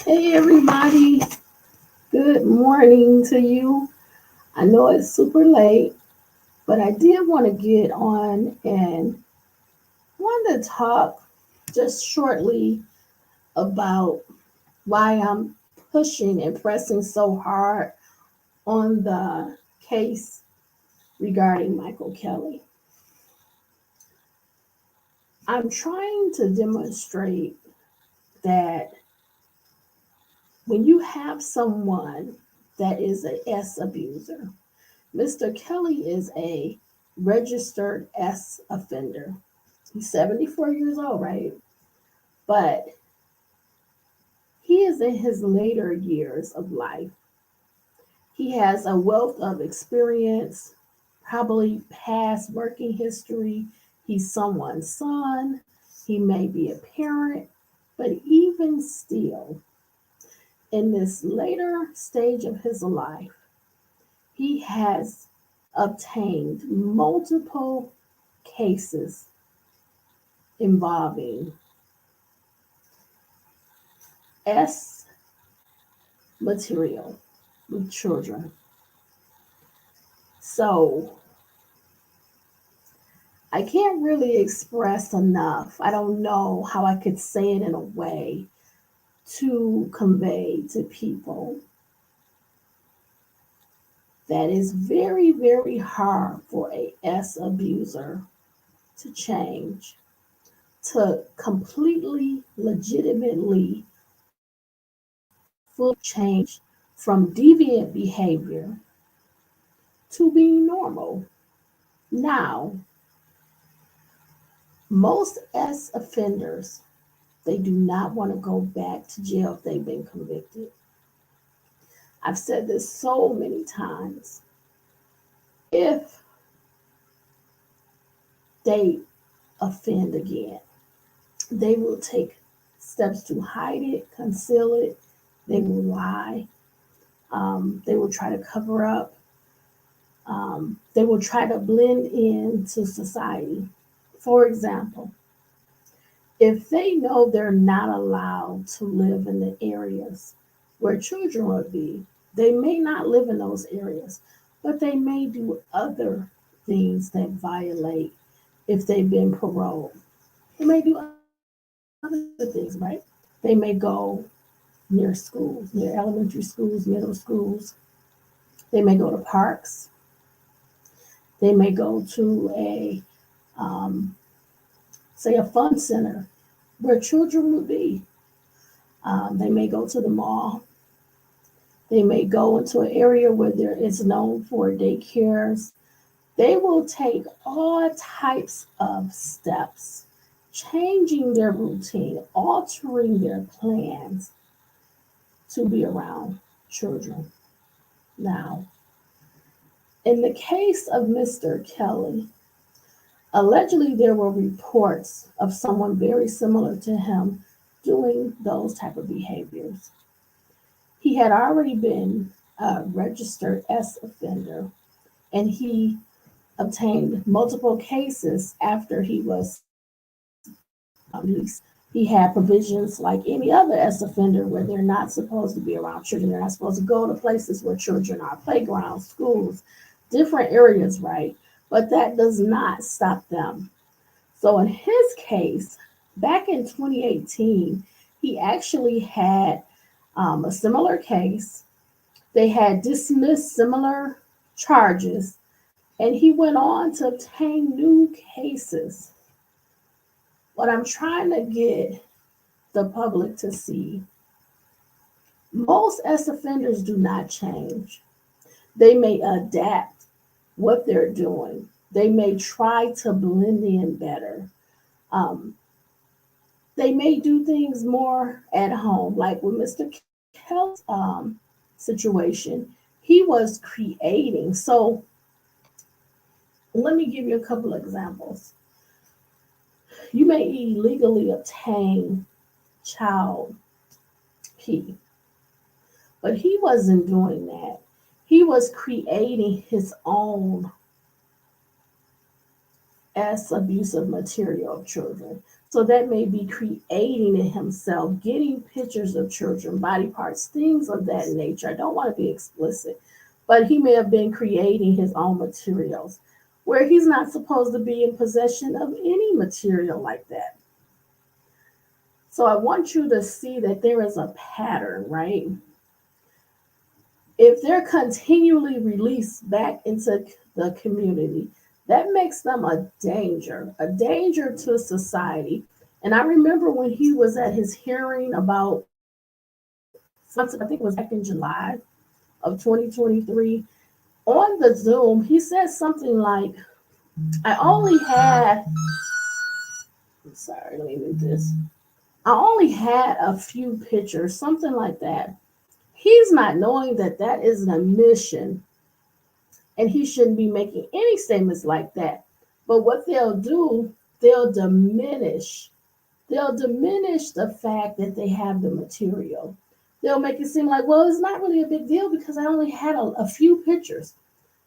Hey everybody, good morning to you. I know it's super late, but I did want to get on and want to talk just shortly about why I'm pushing and pressing so hard on the case regarding Michael Kelly. I'm trying to demonstrate that when you have someone that is a S abuser, Mr. Kelly is a registered S offender. He's 74 years old, right? But he is in his later years of life. He has a wealth of experience, probably past working history. He's someone's son. He may be a parent. But even still, in this later stage of his life, he has obtained multiple cases involving S material with children. So I can't really express enough. I don't know how I could say it in a way to convey to people that is very, very hard for a S abuser to change, to completely, legitimately, fully change from deviant behavior to being normal. Now, most S offenders, they do not want to go back to jail if they've been convicted. I've said this so many times. If they offend again, they will take steps to hide it, conceal it, they will lie, they will try to cover up, they will try to blend into society. For example, if they know they're not allowed to live in the areas where children would be, they may not live in those areas, but they may do other things that violate if they've been paroled. They may do other things, right? They may go near schools, near elementary schools, middle schools. They may go to parks. They may go to um, say, a fun center where children would be. They may go to the mall. They may go into an area where there is known for daycares. They will take all types of steps, changing their routine, altering their plans to be around children. Now, in the case of Mr. Kelly, allegedly there were reports of someone very similar to him doing those type of behaviors. He had already been a registered S offender, and he obtained multiple cases after he was released. He had provisions like any other S offender where they're not supposed to be around children. They're not supposed to go to places where children are, playgrounds, schools, different areas, right? But that does not stop them. So in his case, back in 2018, he actually had a similar case. They had dismissed similar charges, and he went on to obtain new cases. What I'm trying to get the public to see, most S offenders do not change. They may adapt what they're doing, they may try to blend in better. Um, they may do things more at home, like with Mr. Kelly's situation. He was creating. So let me give you a couple of examples. You may illegally obtain child P, but he wasn't doing that. He was creating his own as abusive material of children. So that may be creating it himself, getting pictures of children, body parts, things of that nature. I don't want to be explicit, but he may have been creating his own materials where he's not supposed to be in possession of any material like that. So I want you to see that there is a pattern, right? If they're continually released back into the community, that makes them a danger to society. And I remember when he was at his hearing about, I think it was back in July of 2023, on the Zoom, he said something like, I only had, I'm sorry, let me read this. I only had a few pictures, something like that. He's not knowing that that is an admission and he shouldn't be making any statements like that. But what they'll do, they'll diminish. They'll diminish the fact that they have the material. They'll make it seem like, well, it's not really a big deal because I only had a few pictures.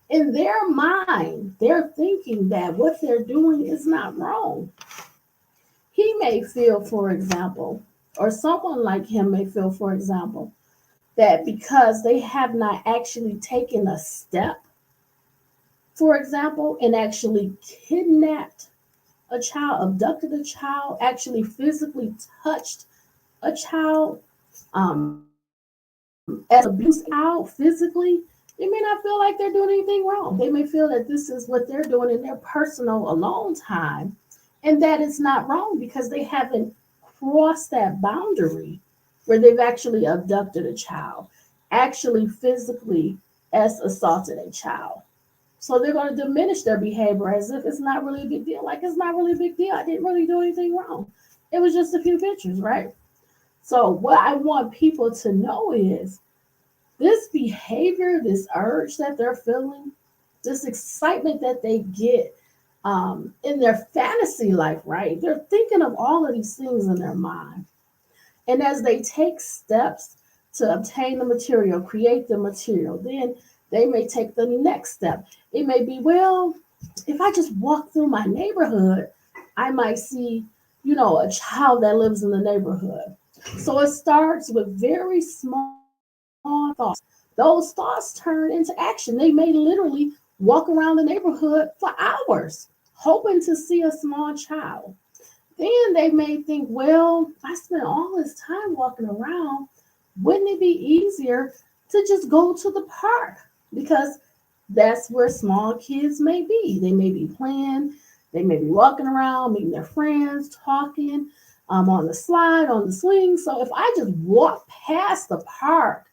In their mind, they're thinking that what they're doing is not wrong. He may feel, for example, or someone like him may feel, for example, that because they have not actually taken a step, for example, and actually kidnapped a child, abducted a child, actually physically touched a child, as abuse out physically, they may not feel like they're doing anything wrong. They may feel that this is what they're doing in their personal alone time, and that it's not wrong because they haven't crossed that boundary where they've actually abducted a child, actually physically as assaulted a child. So they're going to diminish their behavior as if it's not really a big deal. Like it's not really a big deal. I didn't really do anything wrong. It was just a few pictures, right? So what I want people to know is this behavior, this urge that they're feeling, this excitement that they get in their fantasy life, right? They're thinking of all of these things in their mind. And as they take steps to obtain the material, create the material, then they may take the next step. It may be, well, if I just walk through my neighborhood, I might see, a child that lives in the neighborhood. So it starts with very small thoughts. Those thoughts turn into action. They may literally walk around the neighborhood for hours, hoping to see a small child. Then they may think, well, I spent all this time walking around. Wouldn't it be easier to just go to the park? Because that's where small kids may be. They may be playing, they may be walking around, meeting their friends, talking on the slide, on the swing. So if I just walk past the park,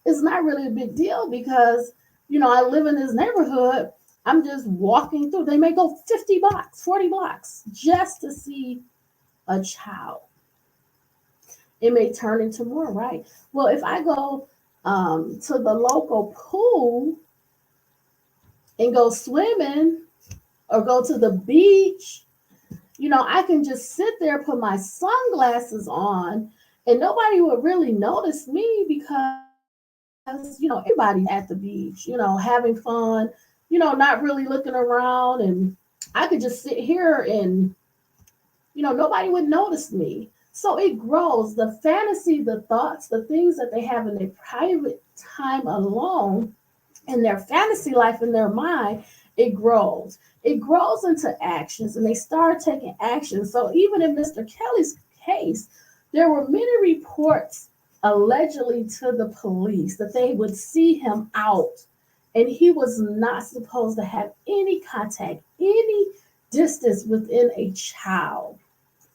it's not really a big deal because, I live in this neighborhood. I'm just walking through. They may go 50 blocks, 40 blocks just to see a child. It may turn into more, right? Well, if I go to the local pool and go swimming or go to the beach, I can just sit there, put my sunglasses on, and nobody would really notice me because, everybody's at the beach, having fun, not really looking around. And I could just sit here and, nobody would notice me. So it grows. The fantasy, the thoughts, the things that they have in their private time alone, in their fantasy life, in their mind, it grows. It grows into actions and they start taking action. So even in Mr. Kelly's case, there were many reports allegedly to the police that they would see him out and he was not supposed to have any contact, any distance within a child.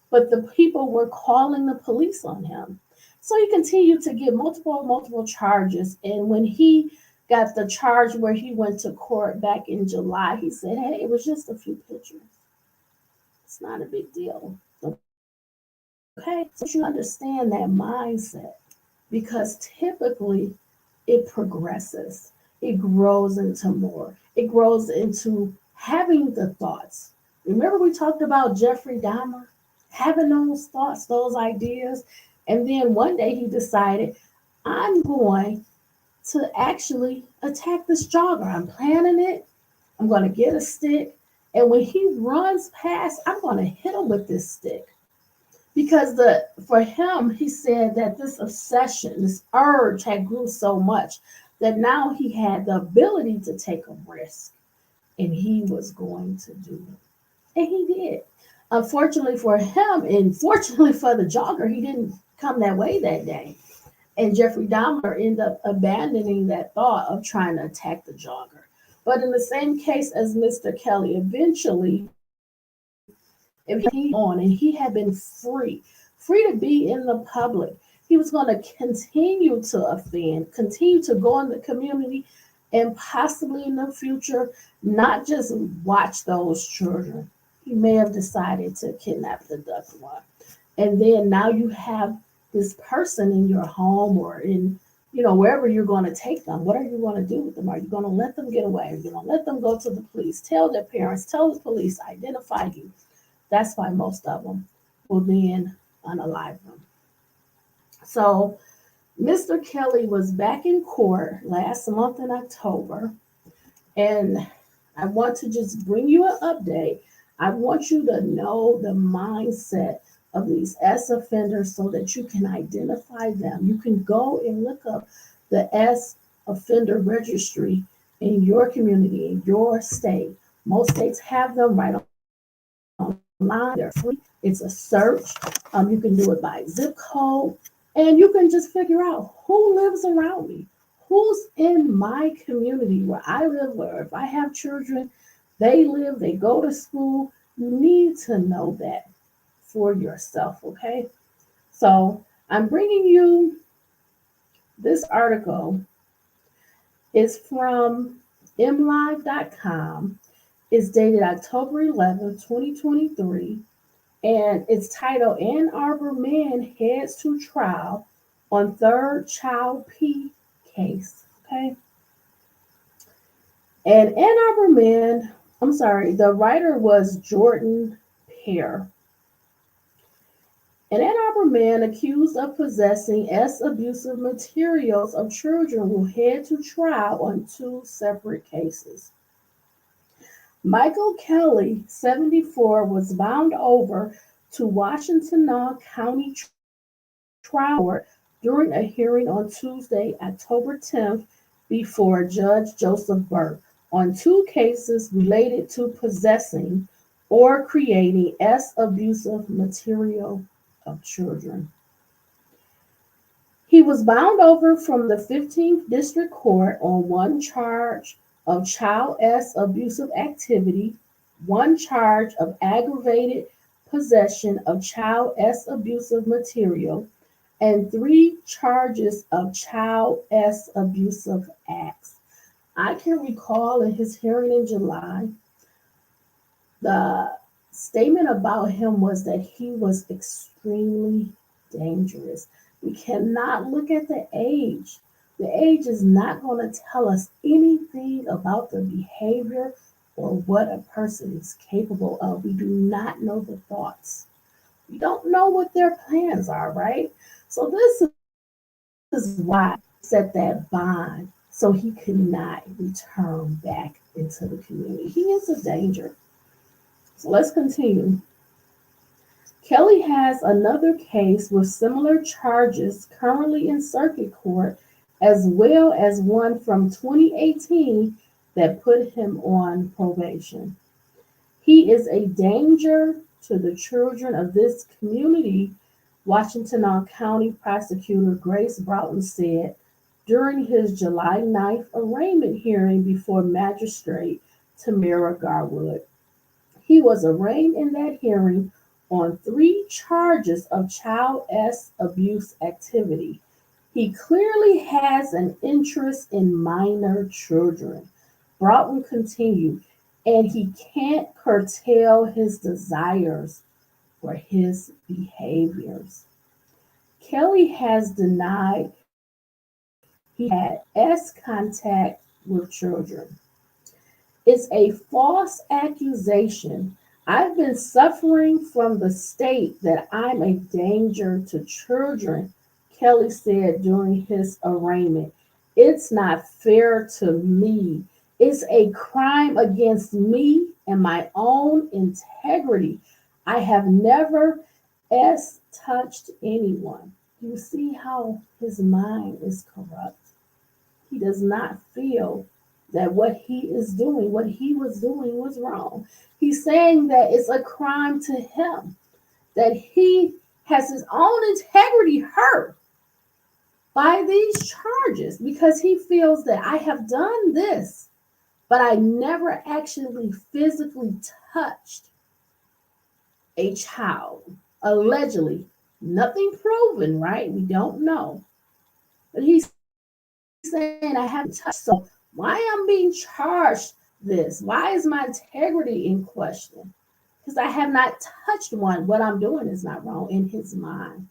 But the people were calling the police on him. So he continued to get multiple charges. And when he got the charge where he went to court back in July, he said, hey, it was just a few pictures. It's not a big deal. Okay, so you understand that mindset because typically it progresses. It grows into more. It grows into having the thoughts. Remember we talked about Jeffrey Dahmer? Having those thoughts, those ideas. And then one day he decided, I'm going to actually attack this jogger. I'm planning it. I'm going to get a stick And when he runs past, I'm going to hit him with this stick. Because for him, he said that this obsession, this urge had grew so much that now he had the ability to take a risk and he was going to do it. And he did. Unfortunately for him, and fortunately for the jogger, he didn't come that way that day. And Jeffrey Dahmer ended up abandoning that thought of trying to attack the jogger. But in the same case as Mr. Kelly, eventually, if he on and he had been free to be in the public, he was going to continue to offend, continue to go in the community, and possibly in the future, not just watch those children. He may have decided to kidnap the duck one. And then now you have this person in your home or in, wherever you're going to take them. What are you going to do with them? Are you going to let them get away? Are you going to let them go to the police? Tell their parents, tell the police, identify you. That's why most of them will then unalive them. So Mr. Kelly was back in court last month in October, and I want to just bring you an update. I want you to know the mindset of these S offenders so that you can identify them. You can go and look up the S offender registry in your community, in your state. Most states have them right online. They're free. It's a search. You can do it by zip code, and you can just figure out who lives around me, who's in my community where I live, where if I have children, they live, they go to school. You need to know that for yourself, okay? So I'm bringing you this article. It's from mlive.com. It's dated October 11th, 2023, and it's titled Ann Arbor Man Heads to Trial on Third Child P Case, okay? And the writer was Jordan Pear. An Ann Arbor man accused of possessing S abusive materials of children will head to trial on two separate cases. Michael Kelly, 74, was bound over to Washtenaw County Trial Court during a hearing on Tuesday, October 10th, before Judge Joseph Burke on two cases related to possessing or creating S abusive material of children. He was bound over from the 15th District Court on one charge of child S abusive activity, one charge of aggravated possession of child S abusive material, and three charges of child S abusive acts. I can recall in his hearing in July, the statement about him was that he was extremely dangerous. We cannot look at the age. The age is not going to tell us anything about the behavior or what a person is capable of. We do not know the thoughts. We don't know what their plans are, right? So this is why he set that bond so he could not return back into the community. He is a danger. So let's continue. Kelly has another case with similar charges currently in circuit court, as well as one from 2018 that put him on probation. He is a danger to the children of this community, Washtenaw County Prosecutor Grace Broughton said during his July 9th arraignment hearing before Magistrate Tamara Garwood. He was arraigned in that hearing on three charges of child S abuse activity. He clearly has an interest in minor children, Broughton continued, and he can't curtail his desires for his behaviors. Kelly has denied he had S contact with children. It's a false accusation. I've been suffering from the state that I'm a danger to children, Kelly said during his arraignment. It's not fair to me. It's a crime against me and my own integrity. I have never touched anyone. You see how his mind is corrupt. He does not feel that what he is doing, what he was doing was wrong. He's saying that it's a crime to him, that he has his own integrity hurt by these charges because he feels that I have done this, but I never actually physically touched a child. Allegedly, nothing proven, right? We don't know. But he's saying I haven't touched. So why I'm being charged this? Why is my integrity in question? Because I have not touched one. What I'm doing is not wrong in his mind.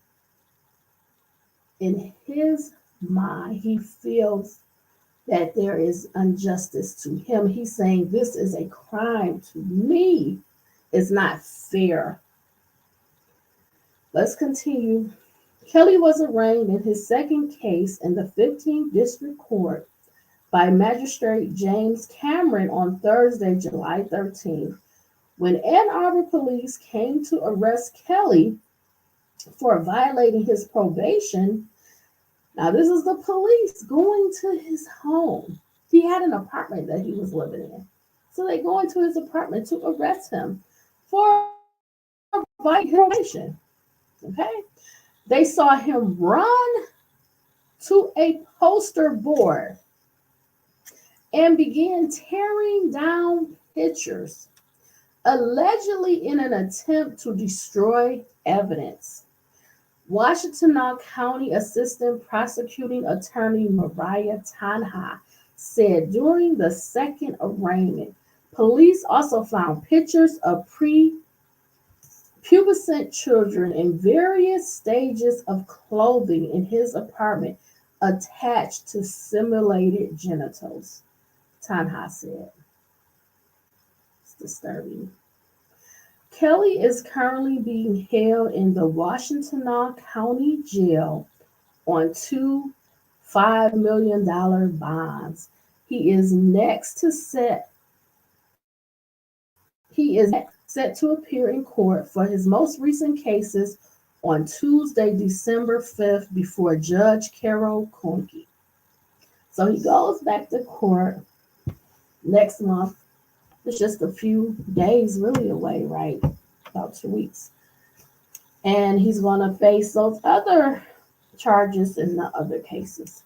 In his mind, he feels that there is injustice to him. He's saying this is a crime to me. It's not fair. Let's continue. Kelly was arraigned in his second case in the 15th District Court by Magistrate James Cameron on Thursday, July 13th. When Ann Arbor police came to arrest Kelly for violating his probation, now this is the police going to his home. He had an apartment that he was living in. So they go into his apartment to arrest him for violating probation. Okay? They saw him run to a poster board and began tearing down pictures, allegedly in an attempt to destroy evidence. Washtenaw County Assistant Prosecuting Attorney Mariah Tanha said during the second arraignment, police also found pictures of pubescent children in various stages of clothing in his apartment attached to simulated genitals, Tanha said. It's disturbing. Kelly is currently being held in the Washtenaw County Jail on two $5 million bonds. He is set to appear in court for his most recent cases on Tuesday, December 5th, before Judge Carol Conkey. So he goes back to court next month. It's just a few days really away, right? About 2 weeks. And he's going to face those other charges in the other cases.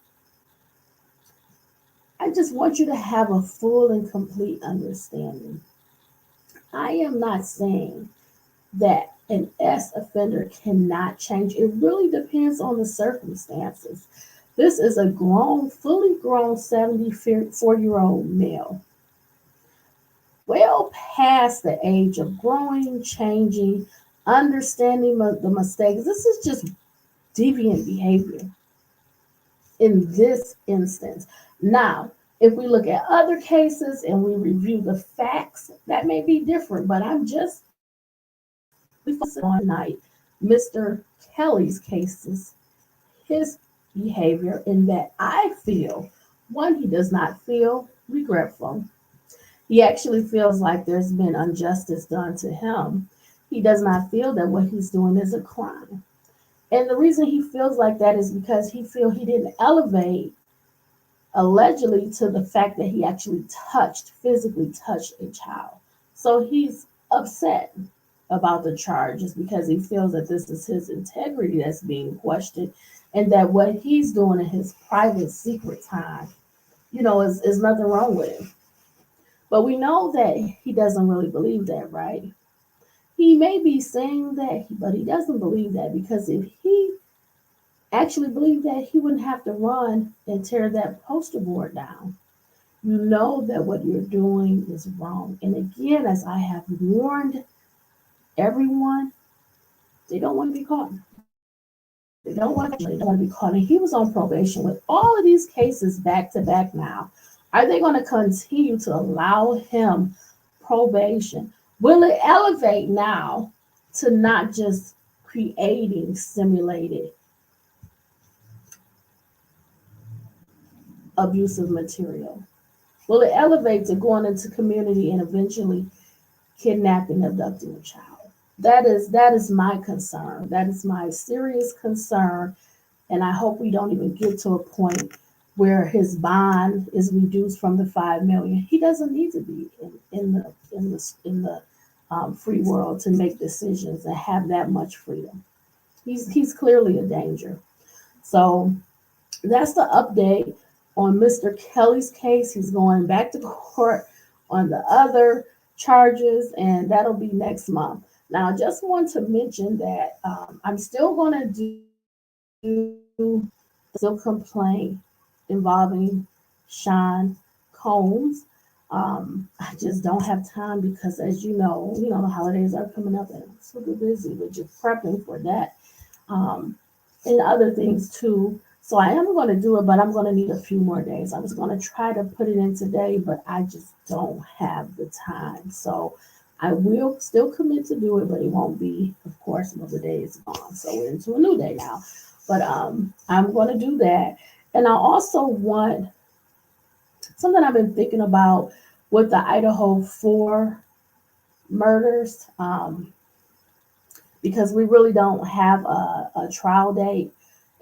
I just want you to have a full and complete understanding. I am not saying that an S offender cannot change. It really depends on the circumstances. This is a fully grown 74-year-old male, well past the age of growing, changing, understanding the mistakes. This is just deviant behavior in this instance. Now, if we look at other cases and we review the facts, that may be different, but I'm just focusing on tonight Mr. Kelly's cases, his behavior, in that I feel, one, he does not feel regretful. He actually feels like there's been injustice done to him. He does not feel that what he's doing is a crime. And the reason he feels like that is because he feels he didn't elevate allegedly to the fact that he actually physically touched a child. So he's upset about the charges because he feels that this is his integrity that's being questioned and that what he's doing in his private secret time, is nothing wrong with it. But we know that he doesn't really believe that, right? He may be saying that, but he doesn't believe that, because if he actually believed that, he wouldn't have to run and tear that poster board down. You know that what you're doing is wrong. And again, as I have warned everyone, they don't want to be caught. They don't want to be caught. And he was on probation with all of these cases back to back now. Are they going to continue to allow him probation? Will it elevate now to not just creating simulated abusive material? Will it elevate to going into community and eventually kidnapping, abducting a child. That is my concern. That is my serious concern, and I hope we don't even get to a point where his bond is reduced from the 5 million. He doesn't need to be in the free world to make decisions and have that much freedom. He's clearly a danger. So that's the update on Mr. Kelly's case. He's going back to court on the other charges, and that'll be next month. Now, I just want to mention that I'm still going to do the civil complaint involving Sean Combs. I just don't have time because, as the holidays are coming up, and I'm super busy with just prepping for that, and other things too. So I am going to do it, but I'm going to need a few more days. I was going to try to put it in today, but I just don't have the time. So I will still commit to do it, but it won't be, of course, another day is gone. So we're into a new day now. But I'm going to do that. And I also want something I've been thinking about with the Idaho 4 murders, because we really don't have a trial date,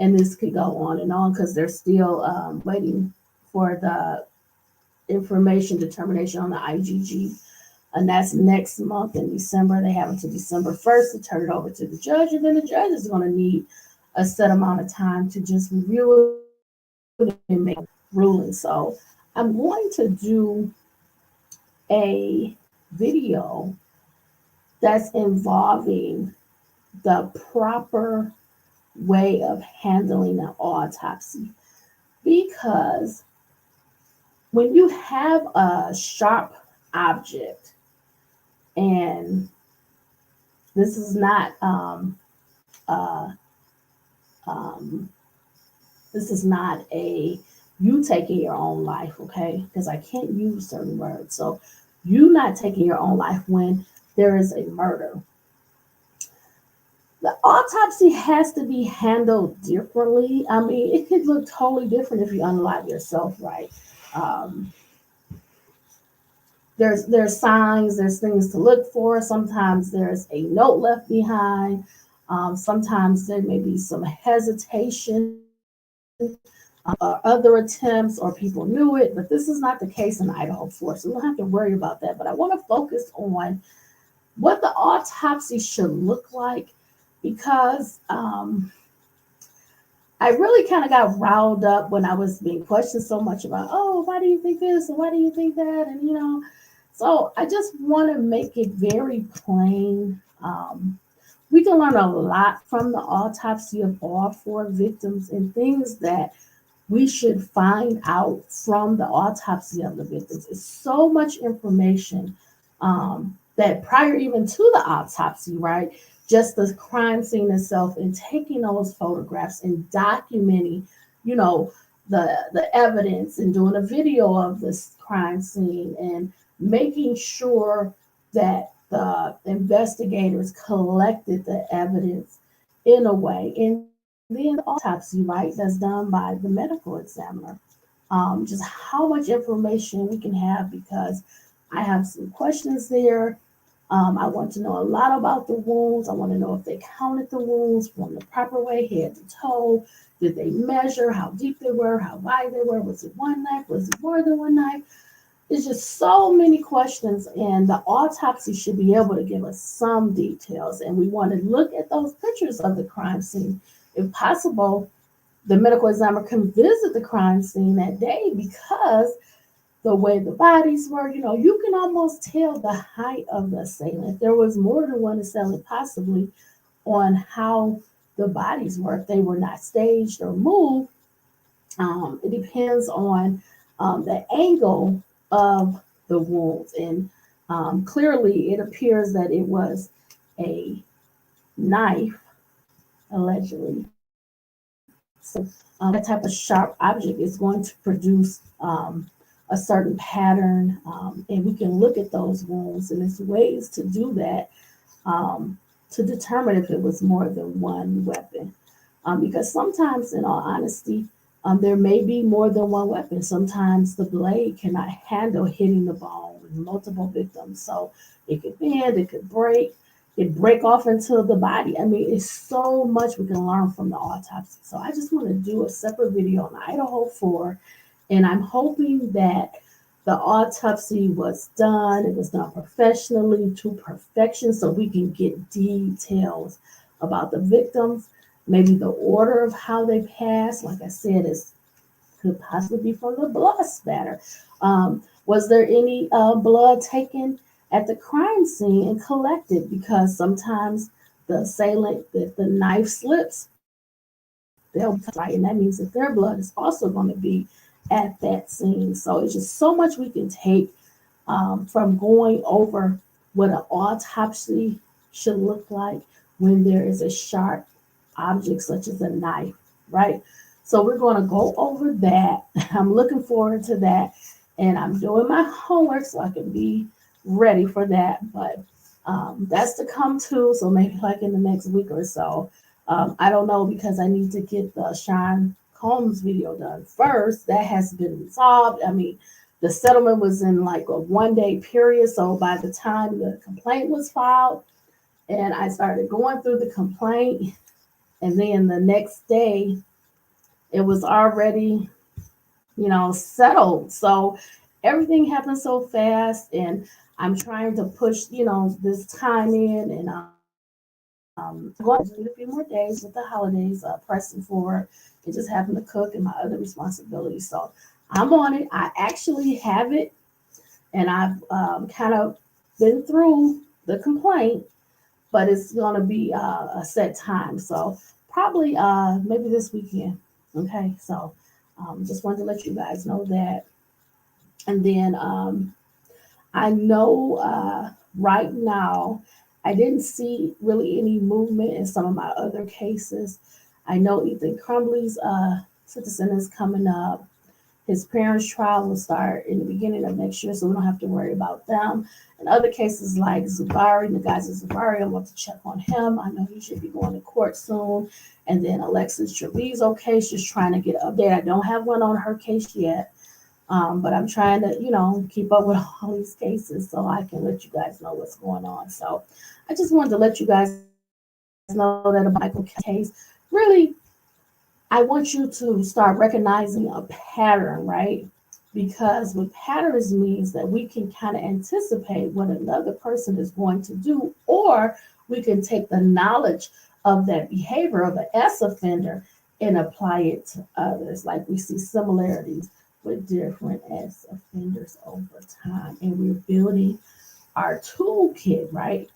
and this could go on and on because they're still waiting for the information determination on the IGG, and that's next month in December. They have until December 1st to turn it over to the judge, and then the judge is going to need a set amount of time to just review it and make a ruling. So I'm going to do a video that's involving the proper way of handling an autopsy, because when you have a sharp object, and this is not uh, um, this is not a you taking your own life, okay? Because I can't use certain words. So you not taking your own life when there is a murder. The autopsy has to be handled differently. I mean, it could look totally different if you unalive yourself, right? Um, there's signs, there's things to look for. Sometimes there's a note left behind. Sometimes there may be some hesitation, other attempts, or people knew it, but this is not the case in Idaho 4, so we don't have to worry about that. But I want to focus on what the autopsy should look like, because I really kind of got riled up when I was being questioned so much about, oh, why do you think this and why do you think that, and so I just want to make it very plain. We can learn a lot from the autopsy of all 4 victims, and things that we should find out from the autopsy of the victims. It's so much information that prior even to the autopsy, right? Just the crime scene itself, and taking those photographs and documenting, the evidence, and doing a video of this crime scene, and making sure that the investigators collected the evidence in a way. And then the autopsy, right, that's done by the medical examiner. Just how much information we can have, because I have some questions there. I want to know a lot about the wounds. I want to know if they counted the wounds from the proper way, head to toe. Did they measure how deep they were, how wide they were? Was it one knife? Was it more than one knife? There's just so many questions, and the autopsy should be able to give us some details. And we want to look at those pictures of the crime scene. If possible, the medical examiner can visit the crime scene that day, because the way the bodies were, you can almost tell the height of the assailant. If there was more than one assailant, possibly, on how the bodies were, if they were not staged or moved. It depends on the angle of the wounds. And clearly it appears that it was a knife, allegedly. So that type of sharp object is going to produce a certain pattern, and we can look at those wounds, and there's ways to do that, to determine if it was more than one weapon. Because sometimes, in all honesty, there may be more than one weapon. Sometimes the blade cannot handle hitting the bone, multiple victims. So it could bend, it break off into the body. I mean, it's so much we can learn from the autopsy. So I just want to do a separate video on Idaho 4, and I'm hoping that the autopsy was done. It was done professionally to perfection so we can get details about the victims, maybe the order of how they passed. Like I said, it could possibly be from the blood spatter. Was there any blood taken at the crime scene and collected? Because sometimes the assailant, if the knife slips, they'll be right, and that means that their blood is also going to be at that scene. So it's just so much we can take from going over what an autopsy should look like when there is a sharp object such as a knife, right? So we're going to go over that. I'm looking forward to that, and I'm doing my homework so I can be ready for that. But that's to come too. So maybe like in the next week or so. I don't know, because I need to get the Sean Combs video done first. That has been resolved. I mean, the settlement was in like a 1 day period. So by the time the complaint was filed and I started going through the complaint, and then the next day it was already, settled. So everything happened so fast, and I'm trying to push, this time in, and going to need a few more days with the holidays pressing forward, and just having to cook and my other responsibilities. So I'm on it. I actually have it, and I've kind of been through the complaint, but it's going to be a set time. So probably maybe this weekend. Okay. So just wanted to let you guys know that. And then I know right now I didn't see really any movement in some of my other cases. I know Ethan Crumbley's sentencing is coming up. His parents' trial will start in the beginning of next year, so we don't have to worry about them. And other cases like Zuvari, the guys at Zuvari, I want to check on him. I know he should be going to court soon. And then Alexis Treviso case, just trying to get up there. I don't have one on her case yet. But I'm trying to, keep up with all these cases so I can let you guys know what's going on. So I just wanted to let you guys know that a Michael case, really, I want you to start recognizing a pattern, right? Because what patterns means that we can kind of anticipate what another person is going to do, or we can take the knowledge of that behavior of an S offender and apply it to others. Like we see similarities with different S offenders over time, and we're building our toolkit, right?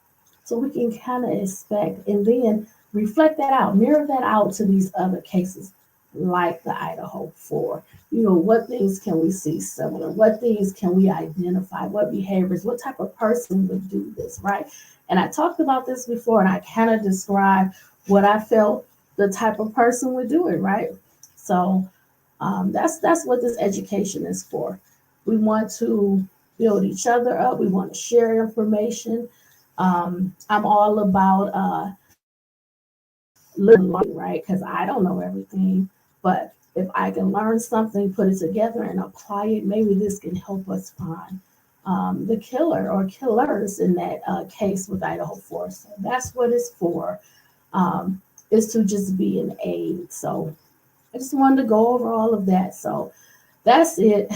So we can kind of expect and then reflect that out, mirror that out to these other cases like the Idaho 4. What things can we see similar? What things can we identify? What behaviors, what type of person would do this, right? And I talked about this before, and I kind of described what I felt the type of person would do it, right? So that's what this education is for. We want to build each other up. We want to share information. I'm all about learning, right? Because I don't know everything, but if I can learn something, put it together and apply it, maybe this can help us find the killer or killers in that case with Idaho 4. So that's what it's for, is to just be an aid. So I just wanted to go over all of that. So that's it.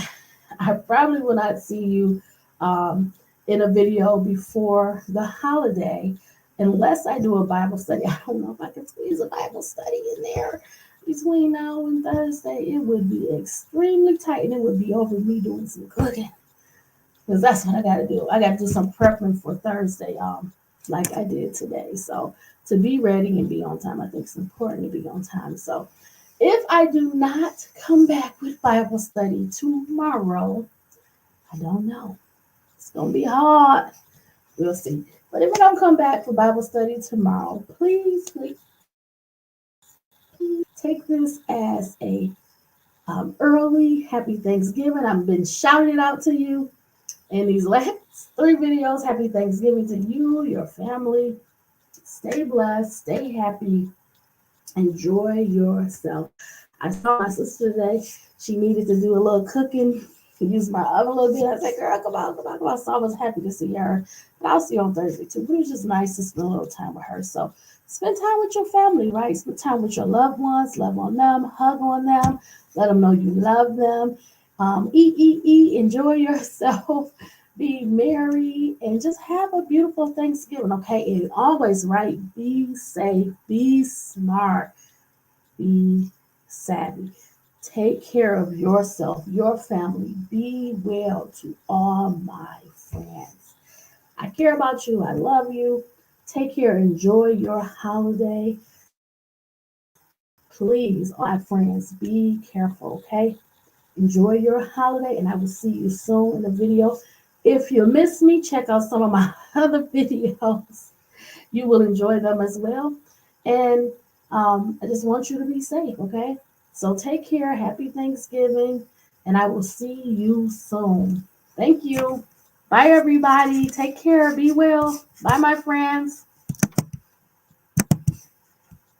I probably will not see you in a video before the holiday, unless I do a Bible study. I don't know if I can squeeze a Bible study in there between now and Thursday. It would be extremely tight, and it would be over me doing some cooking, because that's what I got to do. I got to do some prepping for Thursday, like I did today. So to be ready and be on time, I think it's important to be on time. So if I do not come back with Bible study tomorrow, I don't know. It's going to be hard. We'll see. But if I don't come back for Bible study tomorrow, please take this as a early happy Thanksgiving. I've been shouting it out to you in these last 3 videos. Happy Thanksgiving to you, your family. Stay blessed. Stay happy. Enjoy yourself. I saw my sister today. She needed to do a little cooking use my other little bit. I said, girl, come on, come on, come on. So I was happy to see her. But I'll see you on Thursday too. But it was just nice to spend a little time with her. So spend time with your family, right? Spend time with your loved ones, love on them, hug on them, let them know you love them. Eat, enjoy yourself, be merry, and just have a beautiful Thanksgiving, okay? And always, right? Be safe, be smart, be savvy. Take care of yourself, your family. Be well to all my friends. I care about you. I love you. Take care. Enjoy your holiday. Please, all my friends, be careful, okay? Enjoy your holiday, and I will see you soon in the video. If you miss me, check out some of my other videos. You will enjoy them as well. And I just want you to be safe, okay? So take care. Happy Thanksgiving. And I will see you soon. Thank you. Bye, everybody. Take care. Be well. Bye, my friends.